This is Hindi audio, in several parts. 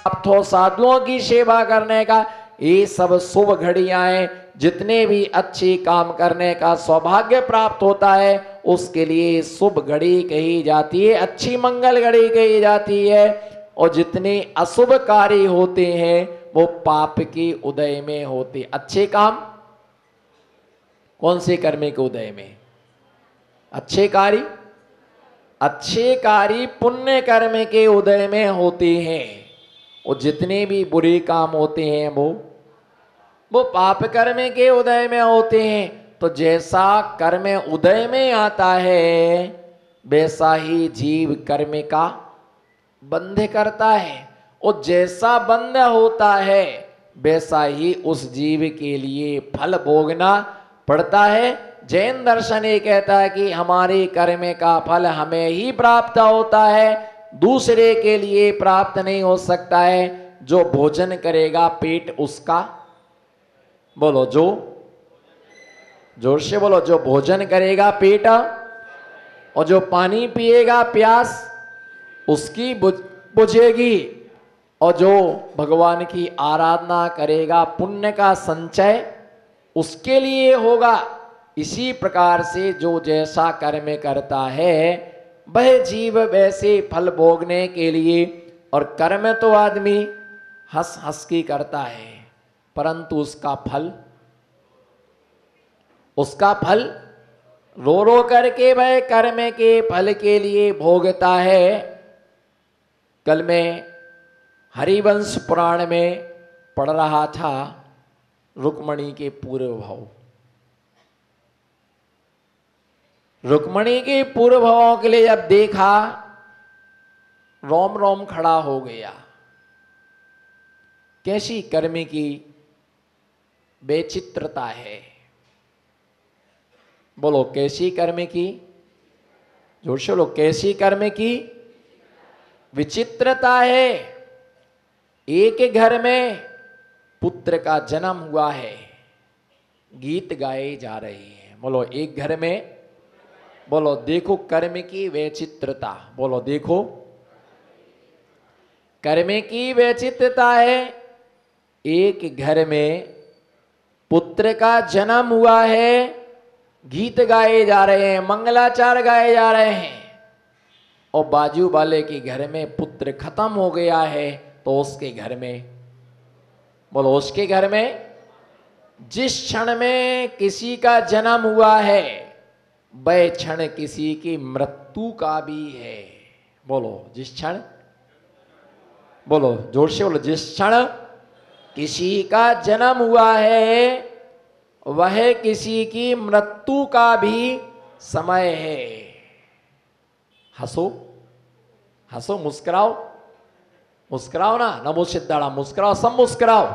प्राप्त हो, साधुओं की सेवा करने का, ये सब शुभ घड़ियां हैं। जितने भी अच्छे काम करने का सौभाग्य प्राप्त होता है उसके लिए शुभ घड़ी कही जाती है, अच्छी मंगल घड़ी कही जाती है। और जितने अशुभ कार्य होते हैं वो पाप के उदय में होते। अच्छे काम कौन से कर्म के उदय में? अच्छे कार्य, अच्छे कार्य पुण्य कर्म के उदय में होते हैं। और जितने भी बुरे काम होते हैं वो पाप कर्म के उदय में होते हैं। तो जैसा कर्म उदय में आता है वैसा ही जीव कर्म का बंध करता है, और जैसा बंध होता है वैसा ही उस जीव के लिए फल भोगना पड़ता है। जैन दर्शन ये कहता है कि हमारे कर्म का फल हमें ही प्राप्त होता है, दूसरे के लिए प्राप्त नहीं हो सकता है। जो भोजन करेगा पेट उसका, बोलो जो, जोर से बोलो, जो भोजन करेगा पेट, और जो पानी पिएगा प्यास उसकी बुझेगी, और जो भगवान की आराधना करेगा पुण्य का संचय उसके लिए होगा। इसी प्रकार से जो जैसा कर्म करता है वह जीव वैसे फल भोगने के लिए, और कर्म तो आदमी हंस हंस के करता है परंतु उसका फल रो रो करके वह कर्म के फल के लिए भोगता है। कल मैं हरिवंश पुराण में पढ़ रहा था रुक्मणी के पूर्व भाव। रुक्मणी के पूर्व भावों के लिए जब देखा रोम रोम खड़ा हो गया। कैसी कर्म की बेचित्रता है, बोलो कैसी कर्म की, जोर से बोलो कैसी कर्म की विचित्रता है। एक घर में पुत्र का जन्म हुआ है, गीत गाए जा रहे हैं। बोलो एक घर में, बोलो देखो कर्म की वैचित्रता, बोलो देखो कर्म की वैचित्रता है। एक घर में पुत्र का जन्म हुआ है, गीत गाए जा रहे हैं, मंगलाचार गाए जा रहे हैं। और बाजू वाले के घर में पुत्र खत्म हो गया है तो उसके घर में, बोलो उसके घर में जिस क्षण में किसी का जन्म हुआ है वह क्षण किसी की मृत्यु का भी है। बोलो जिस क्षण, बोलो जोर से बोलो, जिस क्षण किसी का जन्म हुआ है वह किसी की मृत्यु का भी समय है। हंसो हंसो, मुस्कुराओ, मुस्कुराओ ना, नमो सिद्धाड़ा, मुस्कुराओ, सब मुस्कुराओ,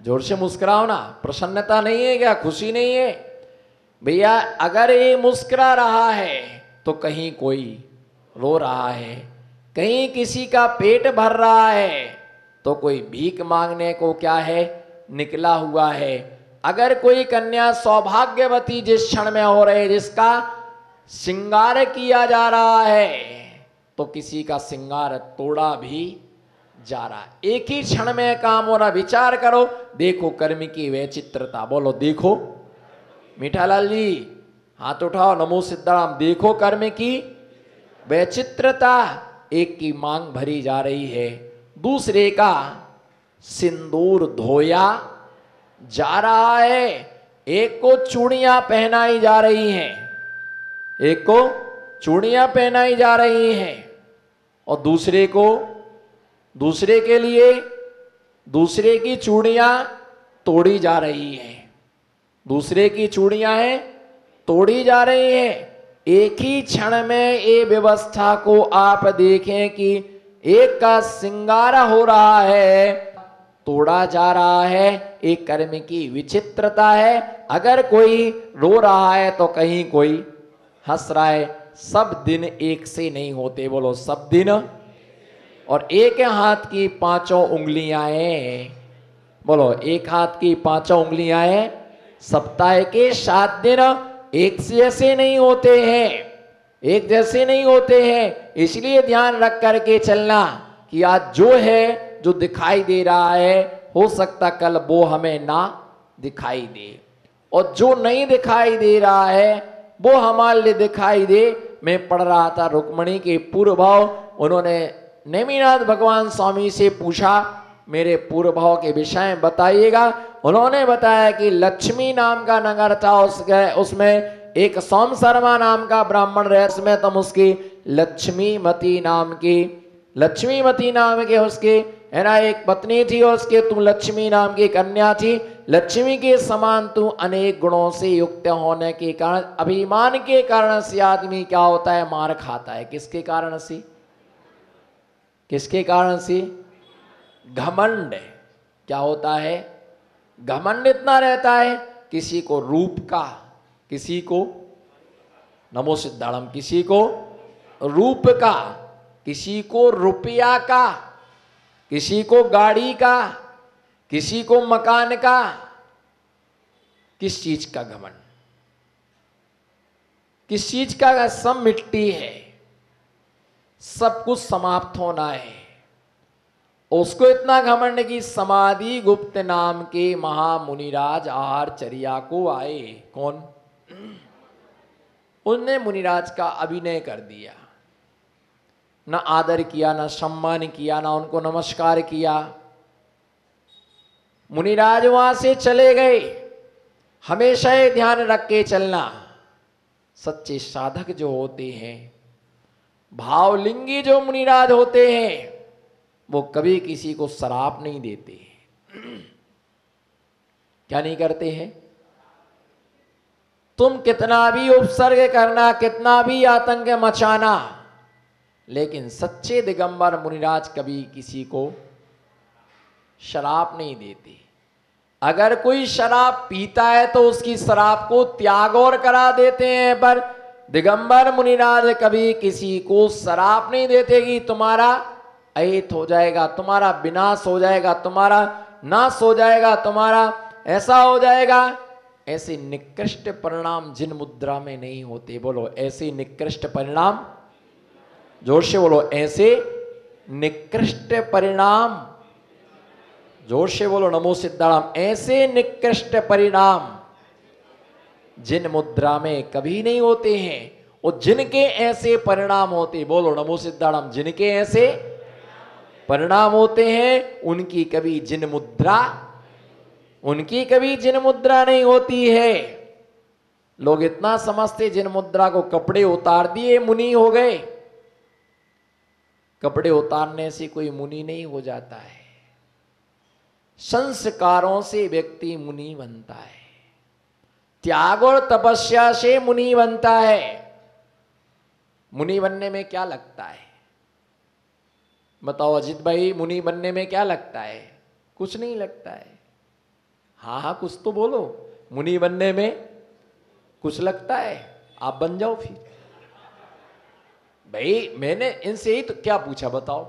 जोर से मुस्कुराओ ना। प्रसन्नता नहीं है क्या? खुशी नहीं है भैया? अगर ये मुस्कुरा रहा है तो कहीं कोई रो रहा है, कहीं किसी का पेट भर रहा है तो कोई भीख मांगने को क्या है निकला हुआ है। अगर कोई कन्या सौभाग्यवती जिस क्षण में हो रहे, जिसका श्रृंगार किया जा रहा है तो किसी का श्रृंगार तोड़ा भी जा रहा है। एक ही क्षण में काम हो रहा। विचार करो, देखो कर्म की वैचित्रता, बोलो देखो। मीठालाल जी हाथ उठाओ, नमो सिद्धाराम। देखो कर्म की वैचित्रता, एक की मांग भरी जा रही है, दूसरे का सिंदूर धोया जा रहा है। एक को चूड़ियां पहनाई जा रही हैं, एक को चूड़ियां पहनाई जा रही हैं, और दूसरे को, दूसरे के लिए दूसरे की चूड़ियां तोड़ी जा रही हैं, दूसरे की चूड़ियां हैं तोड़ी जा रही हैं। एक ही क्षण में ये व्यवस्था को आप देखें कि एक का श्रृंगार हो रहा है, तोड़ा जा रहा है। एक कर्म की विचित्रता है। अगर कोई रो रहा है तो कहीं कोई हंस रहा है। सब दिन एक से नहीं होते, बोलो सब दिन। और एक हाथ की पांचों उंगलियां हैं, बोलो एक हाथ की पांचों उंगलियां हैं। सप्ताह के 7 दिन एक जैसे नहीं होते हैं, एक जैसे नहीं होते हैं। इसलिए ध्यान रख करके चलना कि आज जो है, जो दिखाई दे रहा है, हो सकता कल वो हमें ना दिखाई दे, और जो नहीं दिखाई दे रहा है वो हमारे लिए दिखाई दे। मैं पढ़ रहा था रुक्मणी के पूर्व भाव, उन्होंने नेमिनाथ भगवान स्वामी से पूछा मेरे पूर्व भाव के विषय में बताइएगा। उन्होंने बताया कि लक्ष्मी नाम का नगर था, उसमें एक सोम शर्मा नाम का ब्राह्मण रहे, उसमें तुम उसकी लक्ष्मीमती नाम के उसके है ना एक पत्नी थी, और उसके तुम लक्ष्मी नाम की कन्या थी। लक्ष्मी के समान तू अनेक गुणों से युक्त होने के कारण, अभिमान के कारण से आदमी क्या होता है, मार खाता है। किसके कारण से? घमंड। क्या होता है? घमंड इतना रहता है, किसी को रूप का, किसी को नमो सिद्धाड़म, किसी को रूप का, किसी को रुपया का, किसी को गाड़ी का, किसी को मकान का। किस चीज का घमंड? किस चीज का? सब मिट्टी है, सब कुछ समाप्त होना है। उसको इतना घमंड की समाधि गुप्त नाम के महामुनिराज आहारचर्या को आए। कौन? उनने मुनिराज का अभिनय कर दिया, न आदर किया, न सम्मान किया, न उनको नमस्कार किया। मुनिराज वहां से चले गए। हमेशा ये ध्यान रख के चलना, सच्चे साधक जो होते हैं, भावलिंगी जो मुनिराज होते हैं, वो कभी किसी को श्राप नहीं देते। क्या नहीं करते हैं? तुम कितना भी उपसर्ग करना, कितना भी आतंक मचाना, लेकिन सच्चे दिगंबर मुनिराज कभी किसी को शराब नहीं देते। अगर कोई शराब पीता है तो उसकी शराब को त्याग और करा देते हैं, पर दिगंबर मुनिराज कभी किसी को शराब नहीं देते कि तुम्हारा अहित हो जाएगा, तुम्हारा विनाश हो जाएगा, तुम्हारा नाश हो जाएगा, तुम्हारा ऐसा हो जाएगा। ऐसे निकृष्ट परिणाम जिन मुद्रा में नहीं होते। बोलो ऐसे निकृष्ट परिणाम, जोर से बोलो, ऐसे निकृष्ट परिणाम, जोर से बोलो नमो सिद्धाराम। ऐसे निकृष्ट परिणाम जिन मुद्रा में कभी नहीं होते हैं, और जिनके ऐसे परिणाम होते, बोलो नमो सिद्धाराम, जिनके ऐसे परिणाम होते हैं उनकी कभी जिन मुद्रा नहीं होती है। लोग इतना समझते जिन मुद्रा को कपड़े उतार दिए मुनि हो गए। कपड़े उतारने से कोई मुनि नहीं हो जाता है, संस्कारों से व्यक्ति मुनि बनता है, त्याग और तपस्या से मुनि बनता है। मुनि बनने में क्या लगता है? बताओ अजित भाई, मुनि बनने में क्या लगता है? कुछ नहीं लगता है। हाँ कुछ तो बोलो। मुनि बनने में कुछ लगता है? आप बन जाओ फिर। भाई मैंने इनसे ही तो क्या पूछा बताओ,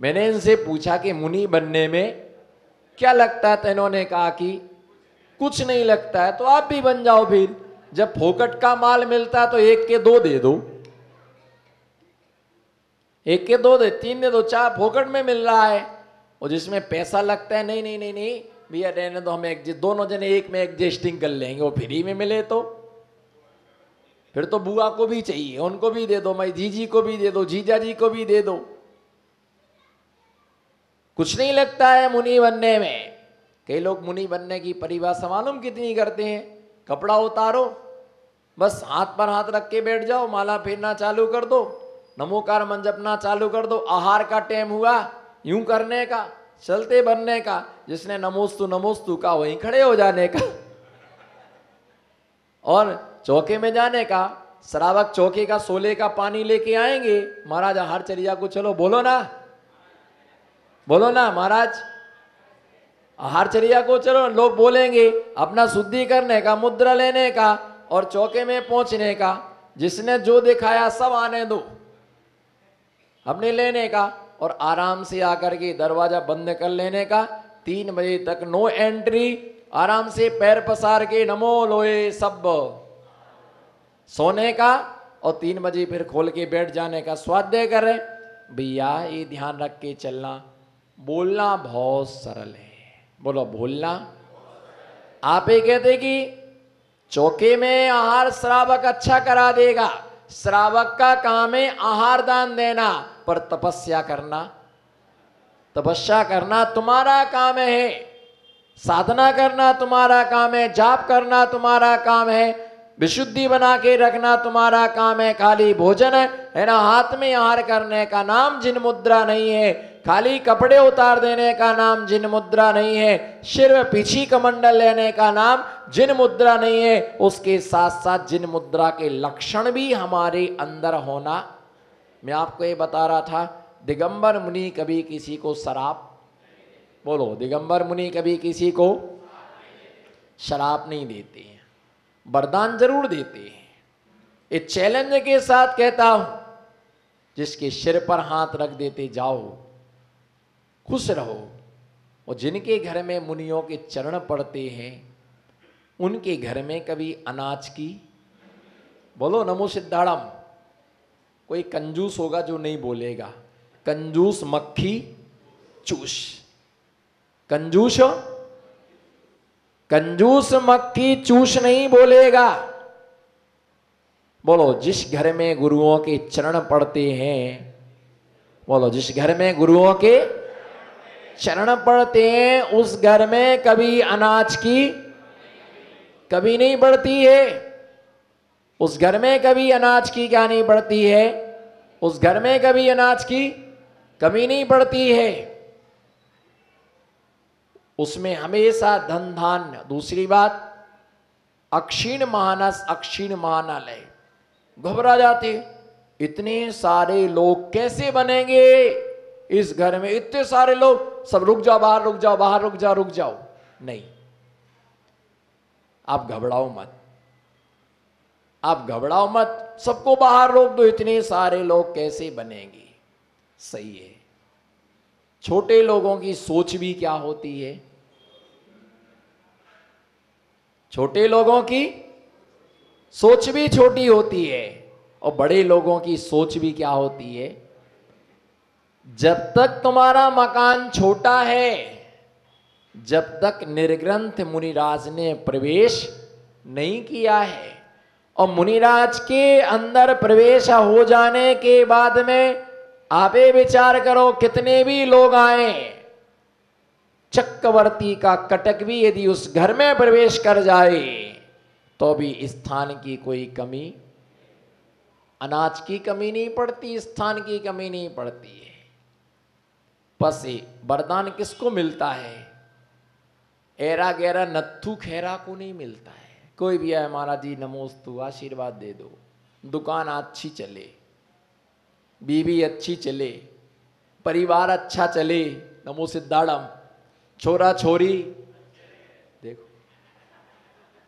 मैंने इनसे पूछा कि मुनि बनने में क्या लगता है, तो इन्होंने कहा कि कुछ नहीं लगता है। तो आप भी बन जाओ फिर। जब फोकट का माल मिलता है तो एक के दो दे दो, एक के दो दे, तीन दे दो, चार फोकट में मिल रहा है। और जिसमें पैसा लगता है, नहीं नहीं नहीं नहीं भैया रहने दो, हम दोनों जने एक में एडजस्टिंग कर लेंगे, वो फ्री में मिले तो फिर तो बुआ को भी चाहिए, उनको भी दे दो, मैं जीजी को भी दे दो, जीजा जी को भी दे दो। कुछ नहीं लगता है मुनि बनने में। कई लोग मुनि बनने की परिभाषा मालूम कितनी करते हैं? कपड़ा उतारो, बस हाथ पर हाथ रख के बैठ जाओ, माला फेरना चालू कर दो, नमोकार मन जपना चालू कर दो, आहार का टाइम हुआ यूं करने का, चलते बनने का, जिसने नमोस्तु का वहीं खड़े हो जाने का, और चौके में जाने का। श्रावक चौके का सोले का पानी लेके आएंगे, महाराज आहारचर्या को चलो, बोलो ना, बोलो ना महाराज आहारचर्या को चलो। लोग बोलेंगे अपना शुद्धि करने का, मुद्रा लेने का और चौके में पहुंचने का। जिसने जो दिखाया सब आने दो, अपने लेने का और आराम से आकर के दरवाजा बंद कर लेने का। 3 बजे तक नो एंट्री, आराम से पैर पसार के नमो लोए सब सोने का, और 3 बजे फिर खोल के बैठ जाने का। स्वाध्याय करें, भैया ये ध्यान रख के चलना, बोलना बहुत सरल है। बोलो बोलना। आप ये कहते कि चौके में आहार श्रावक अच्छा करा देगा, श्रावक का काम है आहार दान देना, पर तपस्या करना तुम्हारा काम है, साधना करना तुम्हारा काम है, जाप करना तुम्हारा काम है, विशुद्धि बना के रखना तुम्हारा काम है। खाली भोजन है ना, हाथ में आहार करने का नाम जिन मुद्रा नहीं है, खाली कपड़े उतार देने का नाम जिन मुद्रा नहीं है, सिर में पीछी कमंडल लेने का नाम जिन मुद्रा नहीं है। उसके साथ साथ जिन मुद्रा के लक्षण भी हमारे अंदर होना। मैं आपको ये बता रहा था, दिगंबर मुनि कभी किसी को शराब, बोलो दिगंबर मुनि कभी किसी को शराब नहीं देते हैं, वरदान जरूर देते हैं। इस चैलेंज के साथ कहता हूं, जिसके सिर पर हाथ रख देते जाओ, खुश रहो। और जिनके घर में मुनियों के चरण पड़ते हैं, उनके घर में कभी अनाज की, बोलो नमो सिद्धाड़म। कोई कंजूस होगा जो नहीं बोलेगा, कंजूस मक्खी चूस, कंजूस मक्खी चूस नहीं बोलेगा। बोलो जिस घर में गुरुओं के चरण पड़ते हैं, बोलो जिस घर में गुरुओं के चरण पड़ते हैं, उस घर में कभी अनाज की कभी नहीं बढ़ती है। उस घर में कभी अनाज की क्या नहीं बढ़ती है, उस घर में कभी अनाज की कमी नहीं पड़ती है। उसमें हमेशा धन धान्य। दूसरी बात, अक्षीण मानस अक्षीण महानालय। घबरा जाते, इतने सारे लोग कैसे बनेंगे इस घर में, इतने सारे लोग, सब रुक जाओ, बाहर रुक जाओ, बाहर रुक जाओ, रुक जाओ। नहीं, आप घबराओ मत, आप घबराओ मत, सबको बाहर रोक दो, इतने सारे लोग कैसे बनेंगे। सही है, छोटे लोगों की सोच भी क्या होती है, छोटे लोगों की सोच भी छोटी होती है, और बड़े लोगों की सोच भी क्या होती है। जब तक तुम्हारा मकान छोटा है, जब तक निर्ग्रंथ मुनिराज ने प्रवेश नहीं किया है, और मुनिराज के अंदर प्रवेश हो जाने के बाद में आप ये विचार करो, कितने भी लोग आए, चक्रवर्ती का कटक भी यदि उस घर में प्रवेश कर जाए तो भी स्थान की कोई कमी, अनाज की कमी नहीं पड़ती, स्थान की कमी नहीं पड़ती है। बस वरदान किसको मिलता है, एरा गैरा नत्थु खैरा को नहीं मिलता है। कोई भी आए, महाराज जी नमोस्तु, आशीर्वाद दे दो, दुकान अच्छी चले, बीवी अच्छी चले, परिवार अच्छा चले, नमो सिद्धाड़म, छोरा छोरी, देखो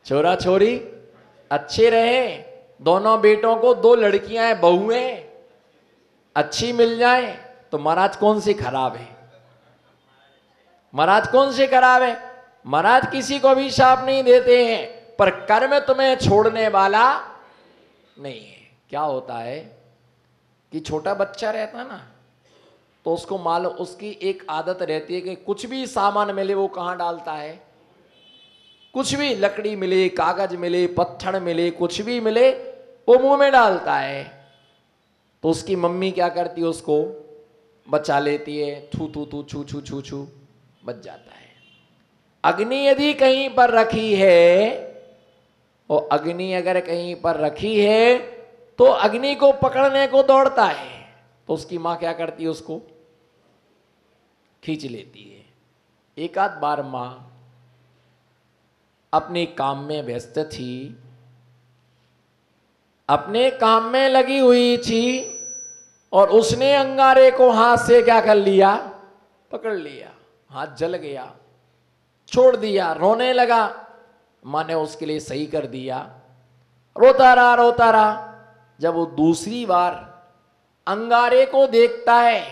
छोरा छोरी अच्छे रहे, दोनों बेटों को 2 लड़कियां बहुएं अच्छी मिल जाए, तो महाराज कौन सी खराब है, महाराज कौन सी खराब है। महाराज किसी को भी शाप नहीं देते हैं, पर कर्म तुम्हें छोड़ने वाला नहीं है। क्या होता है कि छोटा बच्चा रहता ना, तो उसको मालूम, उसकी एक आदत रहती है कि कुछ भी सामान मिले वो कहाँ डालता है, कुछ भी लकड़ी मिले, कागज मिले, पत्थर मिले, कुछ भी मिले वो मुंह में डालता है। तो उसकी मम्मी क्या करती है, उसको बचा लेती है, थू थू थू छू छू छू छू बच जाता है। अग्नि यदि कहीं पर रखी है, और अग्नि अगर कहीं पर रखी है तो अग्नि को पकड़ने को दौड़ता है, तो उसकी माँ क्या करती है, उसको खींच लेती है। एक आध बार माँ अपने काम में व्यस्त थी, अपने काम में लगी हुई थी, और उसने अंगारे को हाथ से क्या कर लिया, पकड़ लिया, हाथ जल गया, छोड़ दिया, रोने लगा। माँ ने उसके लिए सही कर दिया, रोता रहा। जब वो दूसरी बार अंगारे को देखता है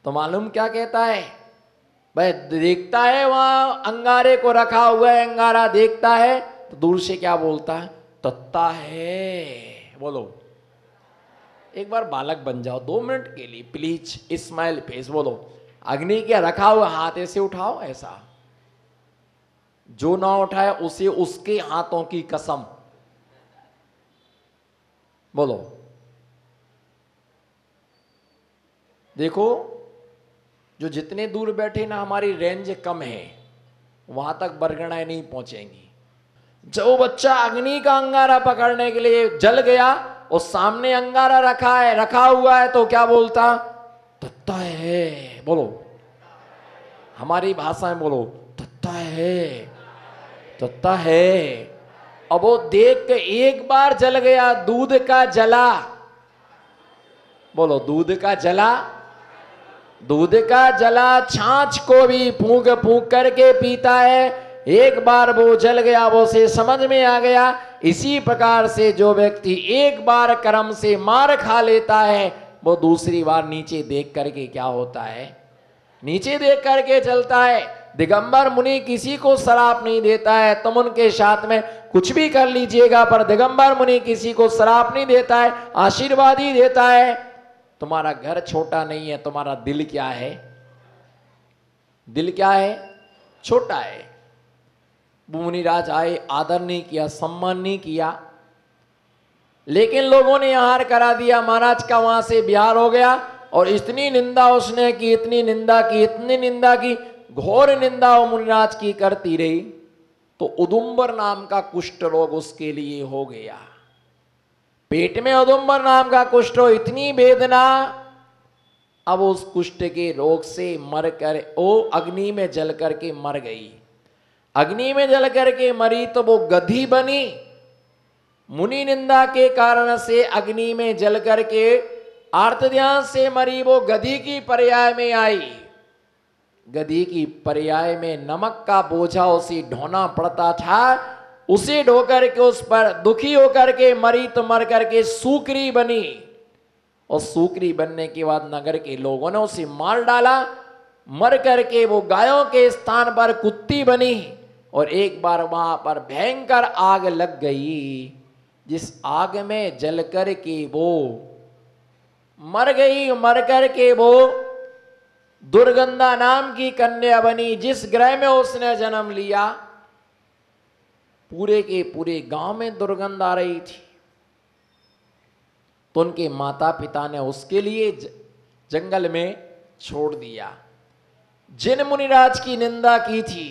तो मालूम क्या कहता है, भाई देखता है वहां अंगारे को रखा हुआ है, अंगारा देखता है तो दूर से क्या बोलता है, तत्ता है, बोलो एक बार बालक बन जाओ 2 मिनट के लिए प्लीज, स्माइल फेस। बोलो अग्नि के रखा हुआ हाथ ऐसे उठाओ, ऐसा। जो ना उठाए उसे उसके हाथों की कसम। बोलो। देखो जो जितने दूर बैठे ना, हमारी रेंज कम है, वहां तक बरगड़ाएं नहीं पहुंचेंगी। जो बच्चा अग्नि का अंगारा पकड़ने के लिए जल गया और सामने अंगारा रखा हुआ है, तो क्या बोलता? तत्ता है। बोलो हमारी भाषा में बोलो, तत्ता है, तत्ता है। अब वो देख के एक बार जल गया, दूध का जला। बोलो दूध का जला, दूध का जला छाछ को भी फूंक फूंक करके पीता है। एक बार वो जल गया, वो से समझ में आ गया। इसी प्रकार से जो व्यक्ति एक बार कर्म से मार खा लेता है, वो दूसरी बार नीचे देख करके क्या होता है? नीचे देख करके चलता है। दिगंबर मुनि किसी को श्राप नहीं देता है। तुम उनके साथ में कुछ भी कर लीजिएगा, पर दिगंबर मुनि किसी को श्राप नहीं देता है, आशीर्वाद ही देता है। तुम्हारा घर छोटा नहीं है, तुम्हारा दिल क्या है? दिल क्या है? छोटा है। मुनिराज आए, आदर नहीं किया, सम्मान नहीं किया, लेकिन लोगों ने आहार करा दिया। महाराज का वहां से बिहार हो गया और इतनी निंदा उसने की, इतनी निंदा की, इतनी निंदा की, घोर निंदा वो मुनिराज की करती रही, तो उदुम्बर नाम का कुष्ठ रोग उसके लिए हो गया। पेट में उदुम्बर नाम का कुष्ठ हो, इतनी वेदना। अब उस कुष्ठ के रोग से मर कर वो अग्नि में जल करके मर गई। अग्नि में जल करके मरी तो वो गधी बनी। मुनि निंदा के कारण से अग्नि में जल करके आर्त ध्यान से मरी, वो गधी की पर्याय में आई। गधी की पर्याय में नमक का बोझा उसे ढोना पड़ता था, उसे ढो करके उस पर दुखी होकर के मरी, तो मर करके सूकरी बनी। और सूकरी बनने के बाद नगर के लोगों ने उसे मार डाला। मर करके वो गायों के स्थान पर कुत्ती बनी। और एक बार वहां पर भयंकर आग लग गई, जिस आग में जल कर के वो मर गई। मर करके वो दुर्गंधा नाम की कन्या बनी। जिस ग्रह में उसने जन्म लिया, पूरे के पूरे गांव में दुर्गंध आ रही थी। तो उनके माता पिता ने उसके लिए जंगल में छोड़ दिया। जिन मुनिराज की निंदा की थी,